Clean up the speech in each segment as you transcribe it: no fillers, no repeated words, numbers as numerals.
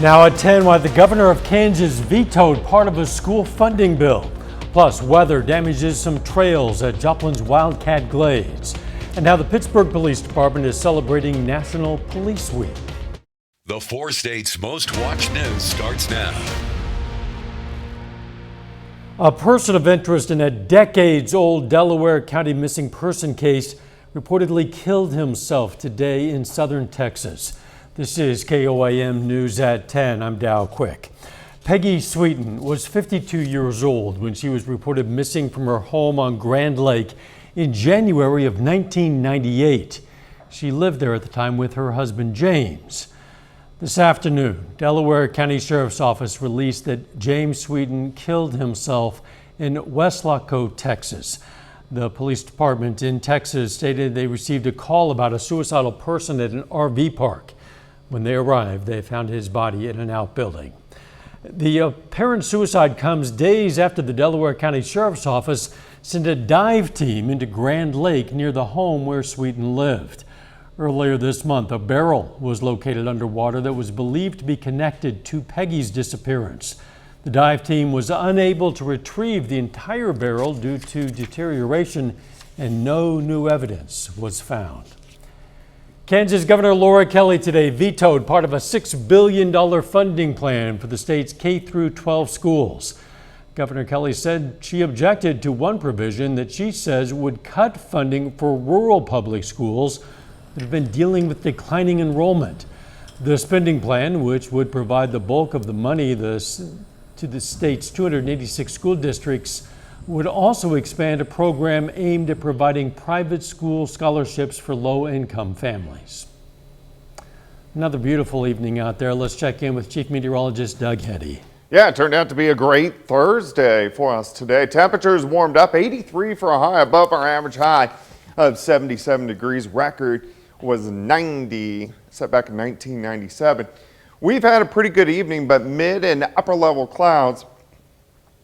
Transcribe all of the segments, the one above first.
Now at 10, why the governor of Kansas vetoed part of a school funding bill. Plus, weather damages some trails at Joplin's Wildcat Glades. And how the Pittsburgh Police Department is celebrating National Police Week. The four states' most watched news starts now. A person of interest in a decades-old Delaware County missing person case reportedly killed himself today in southern Texas. This is KOAM News at 10. I'm Dow Quick. Peggy Sweeten was 52 years old when she was reported missing from her home on Grand Lake in January of 1998. She lived there at the time with her husband, James. This afternoon, Delaware County Sheriff's Office released that James Sweeten killed himself in Weslaco, Texas. The police department in Texas stated they received a call about a suicidal person at an RV park. When they arrived, they found his body in an outbuilding. The apparent suicide comes days after the Delaware County Sheriff's Office sent a dive team into Grand Lake near the home where Sweeten lived. Earlier this month, a barrel was located underwater that was believed to be connected to Peggy's disappearance. The dive team was unable to retrieve the entire barrel due to deterioration, and no new evidence was found. Kansas Governor Laura Kelly today vetoed part of a $6 billion funding plan for the state's K-12 schools. Governor Kelly said she objected to one provision that she says would cut funding for rural public schools that have been dealing with declining enrollment. The spending plan, which would provide the bulk of the money to the state's 286 school districts, would also expand a program aimed at providing private school scholarships for low-income families. Another beautiful evening out there. Let's check in with Chief Meteorologist Doug Heddy. Yeah, it turned out to be a great Thursday for us today. Temperatures warmed up 83 for a high above our average high of 77 degrees. Record was 90, set back in 1997. We've had a pretty good evening, but mid and upper level clouds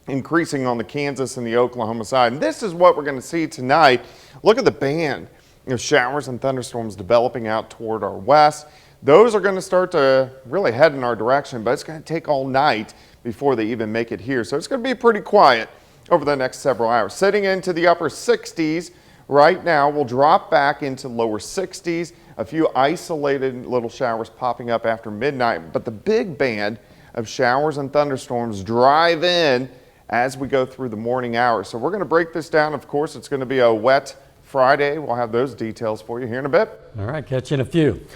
increasing on the Kansas and the Oklahoma side. And this is what we're going to see tonight. Look at the band of showers and thunderstorms developing out toward our west. Those are going to start to really head in our direction, but it's going to take all night before they even make it here. So it's going to be pretty quiet over the next several hours. Sitting into the upper 60s right now, we'll drop back into lower 60s. A few isolated little showers popping up after midnight, but the big band of showers and thunderstorms drive in as we go through the morning hours. So we're going to break this down. Of course, it's going to be a wet Friday. We'll have those details for you here in a bit. All right, catch you in a few.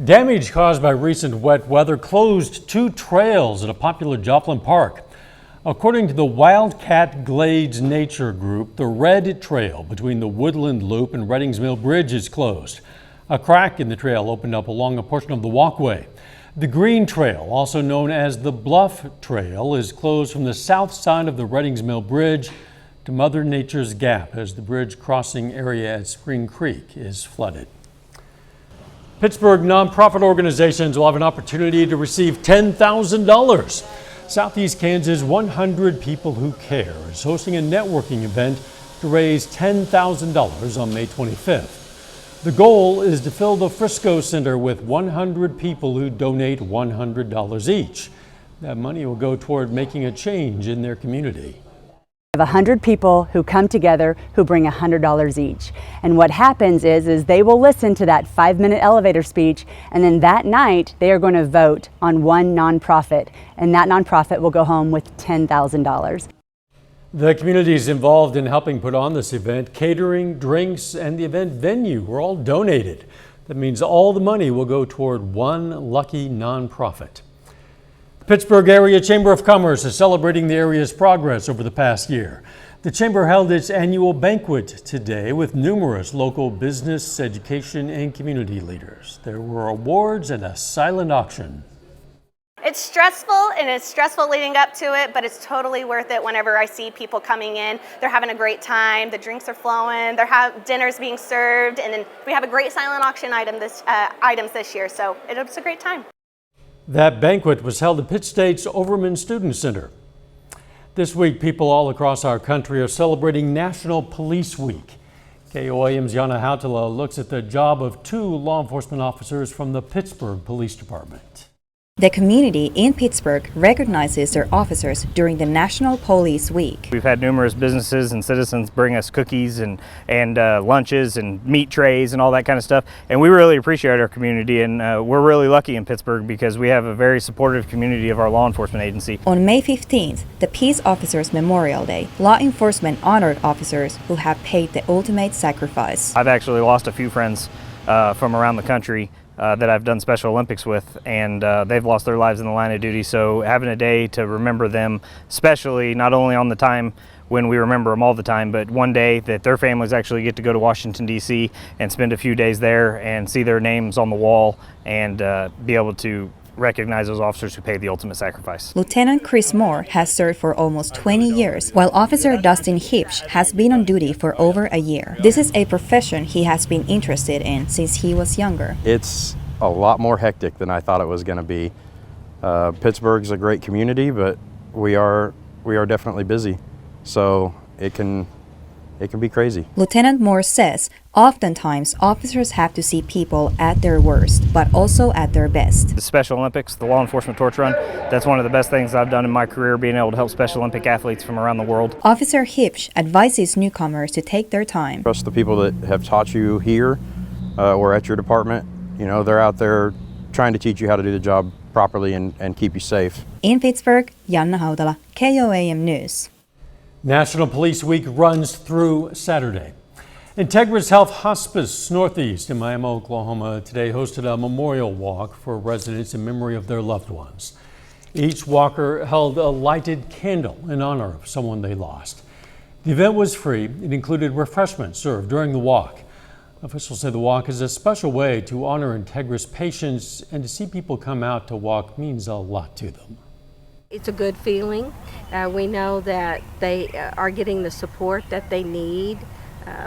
Damage caused by recent wet weather closed two trails at a popular Joplin park. According to the Wildcat Glades Nature Group, the Red Trail between the Woodland Loop and Reddings Mill Bridge is closed. A crack in the trail opened up along a portion of the walkway. The Green Trail, also known as the Bluff Trail, is closed from the south side of the Reddings Mill Bridge to Mother Nature's Gap as the bridge crossing area at Spring Creek is flooded. Pittsburgh nonprofit organizations will have an opportunity to receive $10,000. Southeast Kansas 100 People Who Care is hosting a networking event to raise $10,000 on May 25th. The goal is to fill the Frisco Center with 100 people who donate $100 each. That money will go toward making a change in their community. We have 100 people who come together who bring $100 each. And what happens is they will listen to that 5-minute elevator speech, and then that night they are going to vote on one nonprofit, and that nonprofit will go home with $10,000. The communities involved in helping put on this event, catering, drinks, and the event venue were all donated. That means all the money will go toward one lucky nonprofit. The Pittsburgh Area Chamber of Commerce is celebrating the area's progress over the past year. The chamber held its annual banquet today with numerous local business, education, and community leaders. There were awards and a silent auction. It's stressful, and it's stressful leading up to it, but it's totally worth it whenever I see people coming in. They're having a great time, the drinks are flowing, dinner's being served, and then we have a great silent auction items this year, so it's a great time. That banquet was held at Pitt State's Overman Student Center. This week, people all across our country are celebrating National Police Week. KOAM's Yana Hautala looks at the job of two law enforcement officers from the Pittsburgh Police Department. The community in Pittsburgh recognizes their officers during the National Police Week. We've had numerous businesses and citizens bring us cookies and lunches and meat trays and all that kind of stuff. And we really appreciate our community, and we're really lucky in Pittsburgh because we have a very supportive community of our law enforcement agency. On May 15th, the Peace Officers Memorial Day, law enforcement honored officers who have paid the ultimate sacrifice. I've actually lost a few friends from around the country that I've done Special Olympics with, and they've lost their lives in the line of duty. So having a day to remember them, especially not only on the time when we remember them all the time, but one day that their families actually get to go to Washington, D.C. and spend a few days there and see their names on the wall and be able to recognize those officers who paid the ultimate sacrifice. Lieutenant Chris Moore has served for almost 20 years, while Officer Dustin Hipsch has been on duty for over a year. This is a profession he has been interested in since he was younger. It's a lot more hectic than I thought it was going to be. Pittsburgh's a great community, but we are definitely busy, so it can be crazy. Lieutenant Moore says oftentimes officers have to see people at their worst, but also at their best. The Special Olympics, the law enforcement torch run, that's one of the best things I've done in my career, being able to help Special Olympic athletes from around the world. Officer Hipsch advises newcomers to take their time. Trust the people that have taught you here or at your department. You know, they're out there trying to teach you how to do the job properly and keep you safe. In Pittsburgh, Janna Haudala, KOAM News. National Police Week runs through Saturday. Integris Health Hospice Northeast in Miami, Oklahoma today hosted a memorial walk for residents in memory of their loved ones. Each walker held a lighted candle in honor of someone they lost. The event was free. It included refreshments served during the walk. Officials say the walk is a special way to honor Integris patients, and to see people come out to walk means a lot to them. It's a good feeling. We know that they are getting the support that they need.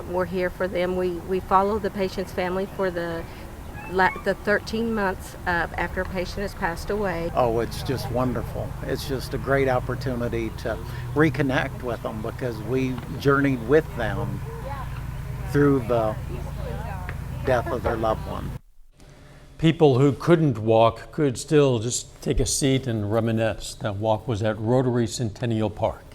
We're here for them. We follow the patient's family for the 13 months after a patient has passed away. Oh, it's just wonderful. It's just a great opportunity to reconnect with them because we journeyed with them through the death of their loved one. People who couldn't walk could still just take a seat and reminisce. That walk was at Rotary Centennial Park.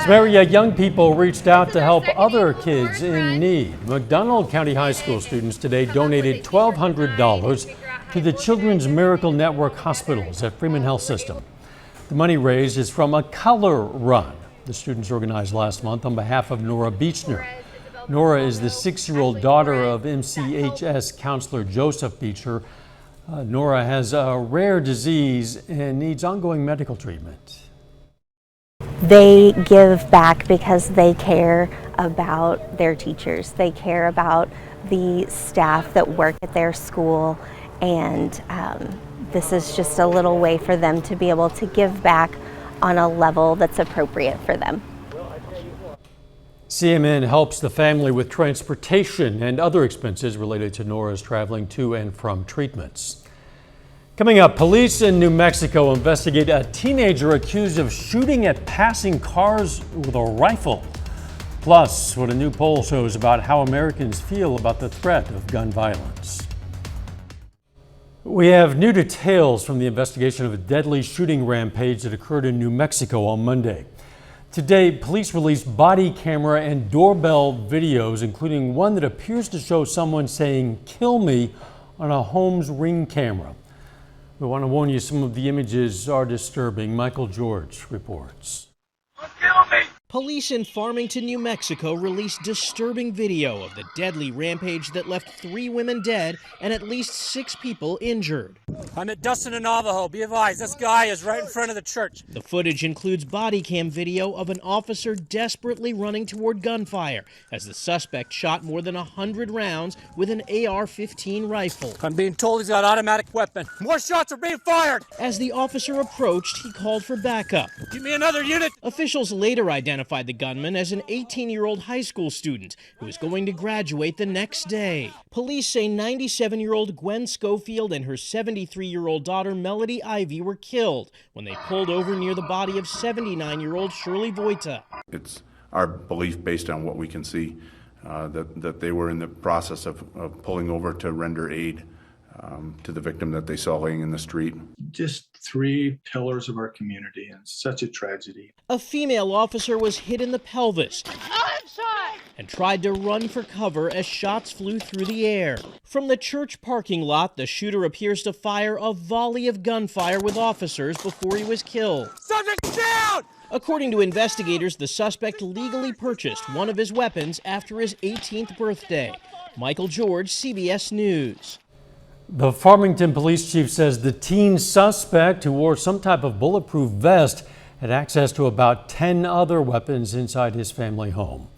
Some area young people reached out to help other kids in need. McDonald County High School students today donated $1,200 to the Children's Miracle Network hospitals at Freeman Health System. The money raised is from a color run the students organized last month on behalf of Nora Beechner. Nora is the 6-year-old daughter of MCHS counselor Joseph Beecher. Nora has a rare disease and needs ongoing medical treatment. They give back because they care about their teachers. They care about the staff that work at their school, and this is just a little way for them to be able to give back on a level that's appropriate for them. CMN helps the family with transportation and other expenses related to Nora's traveling to and from treatments. Coming up, police in New Mexico investigate a teenager accused of shooting at passing cars with a rifle. Plus, what a new poll shows about how Americans feel about the threat of gun violence. We have new details from the investigation of a deadly shooting rampage that occurred in New Mexico on Monday. Today, police released body camera and doorbell videos, including one that appears to show someone saying, "Kill me," on a home's Ring camera. We want to warn you, some of the images are disturbing. Michael George reports. Police in Farmington, New Mexico released disturbing video of the deadly rampage that left 3 women dead and at least 6 people injured. I'm at Dustin and Navajo. Be advised, this guy is right in front of the church. The footage includes body cam video of an officer desperately running toward gunfire as the suspect shot more than 100 rounds with an AR-15 rifle. I'm being told he's got an automatic weapon. More shots are being fired. As the officer approached, he called for backup. Give me another unit. Officials later identified the gunman as an 18-year-old high school student who was going to graduate the next day. Police say 97-year-old Gwen Schofield and her 73-year-old daughter Melody Ivy were killed when they pulled over near the body of 79-year-old Shirley Voita. It's our belief, based on what we can see, that they were in the process of pulling over to render aid to the victim that they saw laying in the street. Just three pillars of our community, and it's such a tragedy. A female officer was hit in the pelvis and tried to run for cover as shots flew through the air. From the church parking lot, the shooter appears to fire a volley of gunfire with officers before he was killed. Subject down! According to investigators, the suspect legally purchased one of his weapons after his 18th birthday. Michael George, CBS News. The Farmington police chief says the teen suspect, who wore some type of bulletproof vest, had access to about 10 other weapons inside his family home.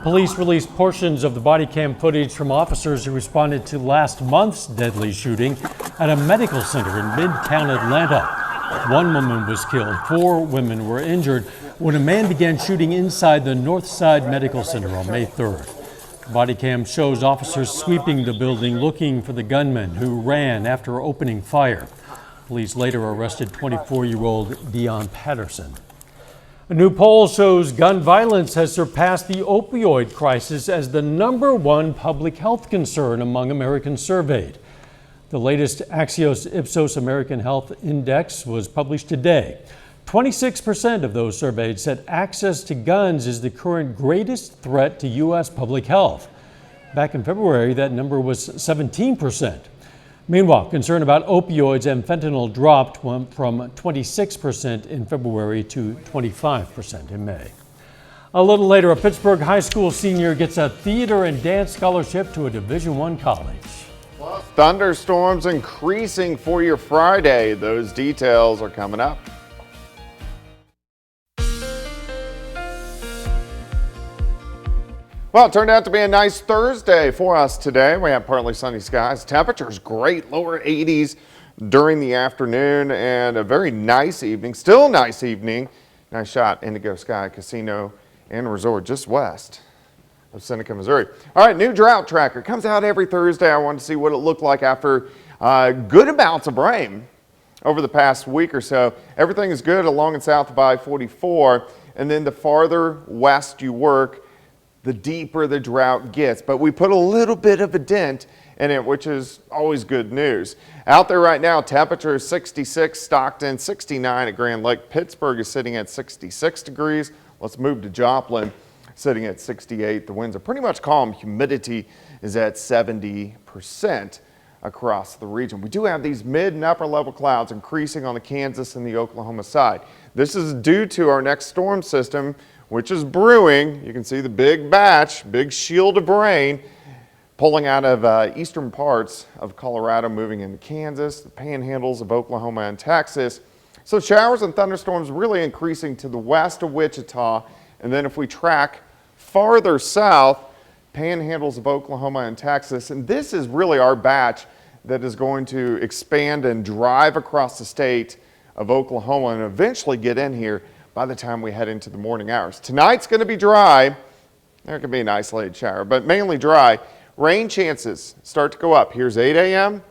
Police released portions of the body cam footage from officers who responded to last month's deadly shooting at a medical center in Midtown Atlanta. One woman was killed, 4 women were injured when a man began shooting inside the Northside Medical Center on May 3rd. The body cam shows officers sweeping the building looking for the gunman who ran after opening fire. Police later arrested 24-year-old Dion Patterson. A new poll shows gun violence has surpassed the opioid crisis as the #1 public health concern among Americans surveyed. The latest Axios Ipsos American Health Index was published today. 26% of those surveyed said access to guns is the current greatest threat to U.S. public health. Back in February, that number was 17%. Meanwhile, concern about opioids and fentanyl dropped from 26% in February to 25% in May. A little later, a Pittsburgh high school senior gets a theater and dance scholarship to a Division I college. Plus, thunderstorms increasing for your Friday. Those details are coming up. Well, it turned out to be a nice Thursday for us today. We have partly sunny skies. Temperatures great, lower 80s during the afternoon, and a very nice evening. Still a nice evening. Nice shot, Indigo Sky Casino and Resort just west of Seneca, Missouri. All right, new drought tracker comes out every Thursday. I wanted to see what it looked like after good amounts of rain over the past week or so. Everything is good along and south of I-44, and then the farther west you work, the deeper the drought gets. But we put a little bit of a dent in it, which is always good news. Out there right now, temperature is 66, Stockton 69 at Grand Lake. Pittsburgh is sitting at 66 degrees. Let's move to Joplin, sitting at 68. The winds are pretty much calm. Humidity is at 70% across the region. We do have these mid and upper level clouds increasing on the Kansas and the Oklahoma side. This is due to our next storm system, which is brewing. You can see the big batch, big shield of rain pulling out of eastern parts of Colorado, moving into Kansas, the panhandles of Oklahoma and Texas. So showers and thunderstorms really increasing to the west of Wichita. And then if we track farther south, panhandles of Oklahoma and Texas. And this is really our batch that is going to expand and drive across the state of Oklahoma and eventually get in here by the time we head into the morning hours. Tonight's going to be dry. There could be an isolated shower, but mainly dry. Rain chances start to go up. Here's 8 a.m.,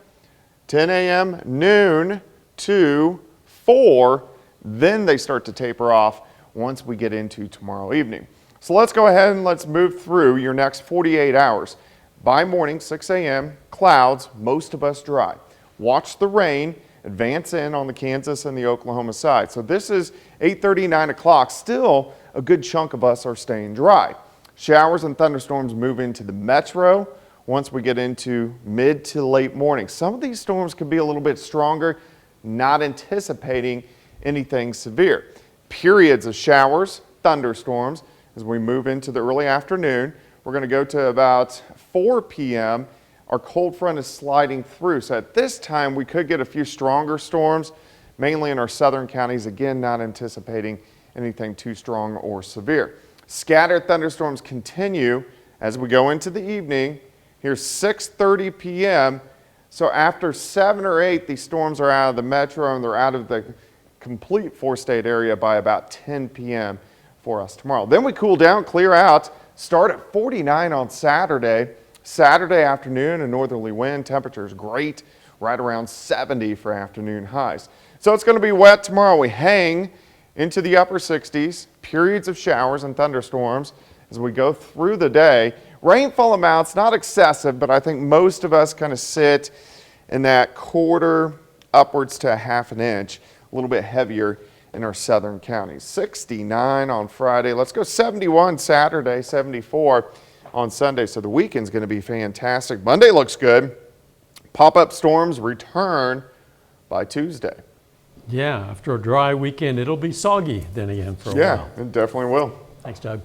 10 a.m., noon, 2, 4. Then they start to taper off once we get into tomorrow evening. So let's go ahead and let's move through your next 48 hours. By morning, 6 a.m., clouds, most of us dry. Watch the rain advance in on the Kansas and the Oklahoma side. So this is 8:30, 9 o'clock. Still, a good chunk of us are staying dry. Showers and thunderstorms move into the metro once we get into mid to late morning. Some of these storms could be a little bit stronger, not anticipating anything severe. Periods of showers, thunderstorms as we move into the early afternoon. We're going to go to about 4 p.m. Our cold front is sliding through, so at this time we could get a few stronger storms, mainly in our southern counties. Again, not anticipating anything too strong or severe. Scattered thunderstorms continue as we go into the evening. Here's 6:30 p.m. So after 7 or 8, these storms are out of the metro and they're out of the complete four-state area by about 10 p.m. for us tomorrow. Then we cool down, clear out, start at 49 on Saturday. Saturday afternoon, a northerly wind, temperatures great, right around 70 for afternoon highs. So it's going to be wet tomorrow. We hang into the upper 60s, periods of showers and thunderstorms as we go through the day. Rainfall amounts, not excessive, but I think most of us kind of sit in that quarter upwards to a half an inch, a little bit heavier in our southern counties. 69 on Friday. Let's go 71 Saturday, 74 on Sunday. So the weekend's going to be fantastic. Monday looks good. Pop-up storms return by Tuesday. Yeah, after a dry weekend, it'll be soggy then again for a while. Yeah, it definitely will. Thanks, Doug.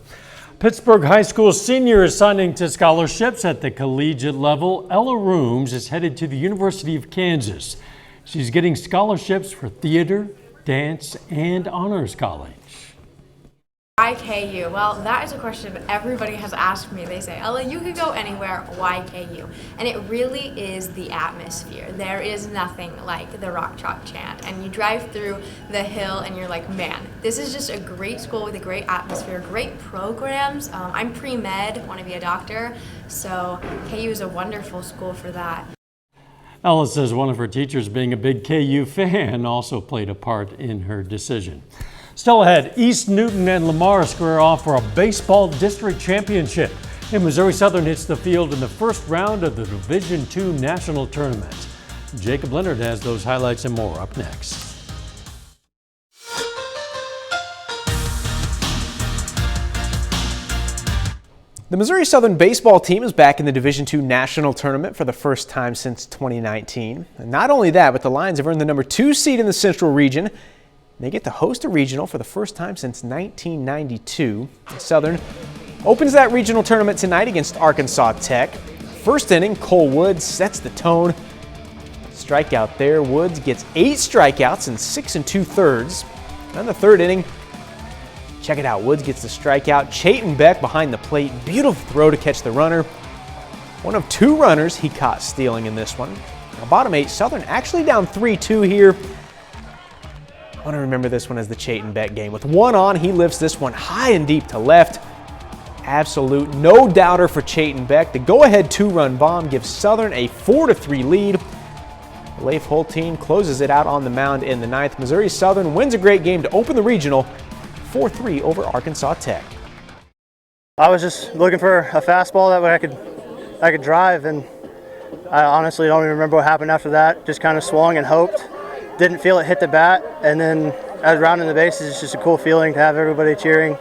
Pittsburgh High School senior is signing to scholarships at the collegiate level. Ella Rooms is headed to the University of Kansas. She's getting scholarships for theater, dance, and honors college. Why KU? Well, that is a question everybody has asked me. They say, Ella, you could go anywhere, why KU? And it really is the atmosphere. There is nothing like the Rock Chalk Chant. And you drive through the hill and you're like, man, this is just a great school with a great atmosphere, great programs. I'm pre-med, want to be a doctor, so KU is a wonderful school for that. Ella says one of her teachers, being a big KU fan, also played a part in her decision. Still ahead, East Newton and Lamar square off for a baseball district championship. And Missouri Southern hits the field in the first round of the Division II National Tournament. Jacob Leonard has those highlights and more up next. The Missouri Southern baseball team is back in the Division II National Tournament for the first time since 2019. And not only that, but the Lions have earned the number 2 seed in the Central Region. They get to host a regional for the first time since 1992. Southern opens that regional tournament tonight against Arkansas Tech. First inning, Cole Woods sets the tone. Strikeout there. Woods gets 8 strikeouts in 6 2/3. Then the third inning, check it out. Woods gets the strikeout. Chayton Beck behind the plate. Beautiful throw to catch the runner. One of 2 runners he caught stealing in this one. Now, bottom 8, Southern actually down 3-2 here. I want to remember this one as the Chayton Beck game. With one on, he lifts this one high and deep to left. Absolute no doubter for Chayton Beck. The go-ahead 2-run bomb gives Southern a 4-3 lead. Leif Holteen closes it out on the mound in the 9th. Missouri Southern wins a great game to open the regional, 4-3 over Arkansas Tech. I was just looking for a fastball that way I could drive, and I honestly don't even remember what happened after that. Just kind of swung and hoped. Didn't feel it hit the bat, and then as rounding the bases, it's just a cool feeling to have everybody cheering,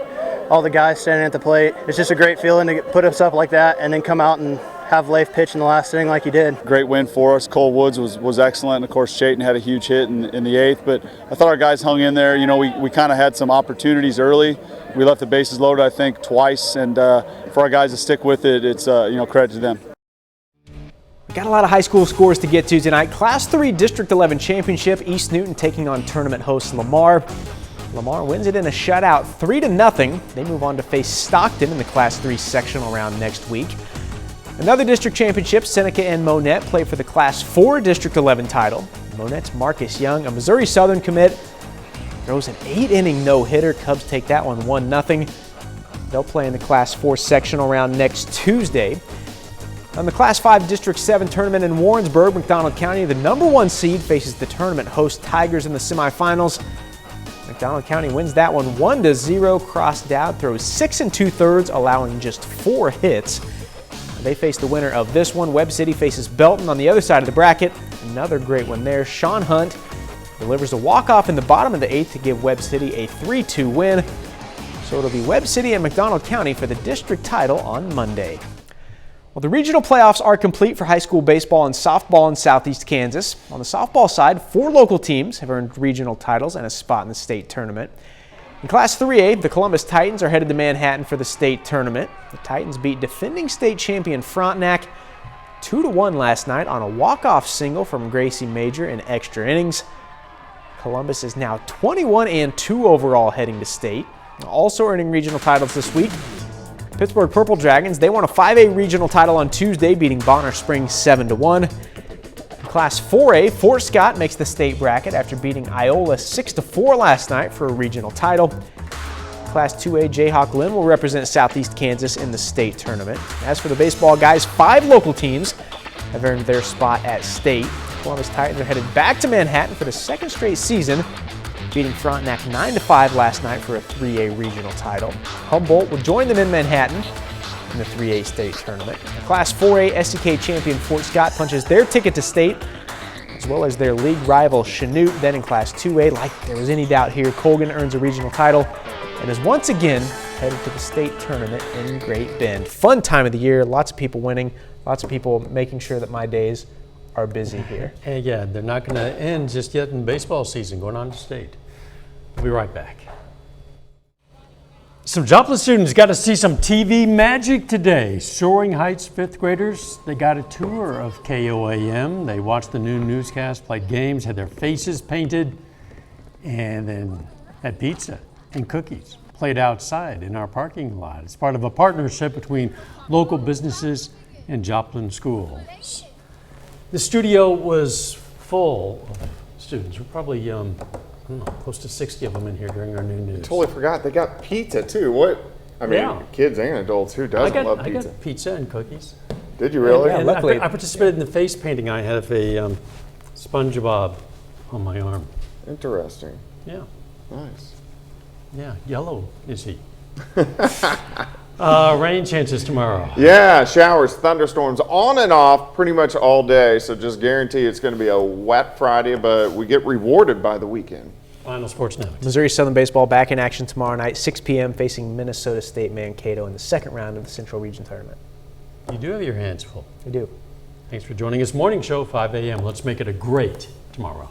all the guys standing at the plate. It's just a great feeling to put us up like that and then come out and have Leif pitch in the last inning like he did. Great win for us. Cole Woods was excellent, and of course Chayton had a huge hit in the 8th, but I thought our guys hung in there. You know, we kind of had some opportunities early. We left the bases loaded, I think, twice, and for our guys to stick with it, it's credit to them. Got a lot of high school scores to get to tonight. Class 3 District 11 Championship, East Newton taking on tournament host Lamar. Lamar wins it in a shutout, 3-0. They move on to face Stockton in the Class 3 sectional round next week. Another district championship, Seneca and Monette play for the Class 4 District 11 title. Monette's Marcus Young, a Missouri Southern commit, throws an 8-inning no-hitter. Cubs take that one 1-0. They'll play in the Class 4 sectional round next Tuesday. On the Class 5 District 7 tournament in Warrensburg, McDonald County, the number 1 seed, faces the tournament host Tigers in the semifinals. McDonald County wins that one 1-0. Cross Dowd throws 6 2/3, allowing just 4 hits. They face the winner of this one. Webb City faces Belton on the other side of the bracket. Another great one there. Sean Hunt delivers a walk-off in the bottom of the 8th to give Webb City a 3-2 win. So it'll be Webb City and McDonald County for the district title on Monday. Well, the regional playoffs are complete for high school baseball and softball in Southeast Kansas. On the softball side, 4 local teams have earned regional titles and a spot in the state tournament. In Class 3A, the Columbus Titans are headed to Manhattan for the state tournament. The Titans beat defending state champion Frontenac 2-1 last night on a walk-off single from Gracie Major in extra innings. Columbus is now 21-2 overall heading to state. Also earning regional titles this week, Pittsburgh Purple Dragons, they won a 5A regional title on Tuesday, beating Bonner Springs 7-1. In Class 4A, Fort Scott makes the state bracket after beating Iola 6-4 last night for a regional title. Class 2A, Jayhawk Lynn will represent Southeast Kansas in the state tournament. As for the baseball guys, 5 local teams have earned their spot at state. Columbus Titans are headed back to Manhattan for the 2nd straight season, beating Frontenac 9-5 last night for a 3A regional title. Humboldt will join them in Manhattan in the 3A state tournament. The Class 4A SEK champion Fort Scott punches their ticket to state well as their league rival Chanute. Then in Class 2A, like there was any doubt here, Colgan earns a regional title and is once again headed to the state tournament in Great Bend. Fun time of the year, lots of people winning, lots of people making sure that my days are busy here. And yeah, they're not going to end just yet in baseball season, going on to state. We'll be right back. Some Joplin students got to see some TV magic today. Soaring Heights fifth graders, they got a tour of KOAM. They watched the new newscast, played games, had their faces painted, and then had pizza and cookies. Played outside in our parking lot. It's part of a partnership between local businesses and Joplin schools. The studio was full of students. We're probably close to 60 of them in here during our new news. Totally forgot. They got pizza too. What? I mean, Yeah. kids and adults. Who doesn't love pizza? I got pizza and cookies. Did you really? And luckily. I participated in the face painting. I have a SpongeBob on my arm. Interesting. Yeah. Nice. Yeah, yellow is he. Rain chances tomorrow. Yeah, showers, thunderstorms on and off pretty much all day. So just guarantee it's going to be a wet Friday, but we get rewarded by the weekend. Final sports note. Missouri Southern baseball back in action tomorrow night, 6 p.m. facing Minnesota State Mankato in the second round of the Central Region Tournament. You do have your hands full. You do. Thanks for joining us. Morning show, 5 a.m. Let's make it a great tomorrow.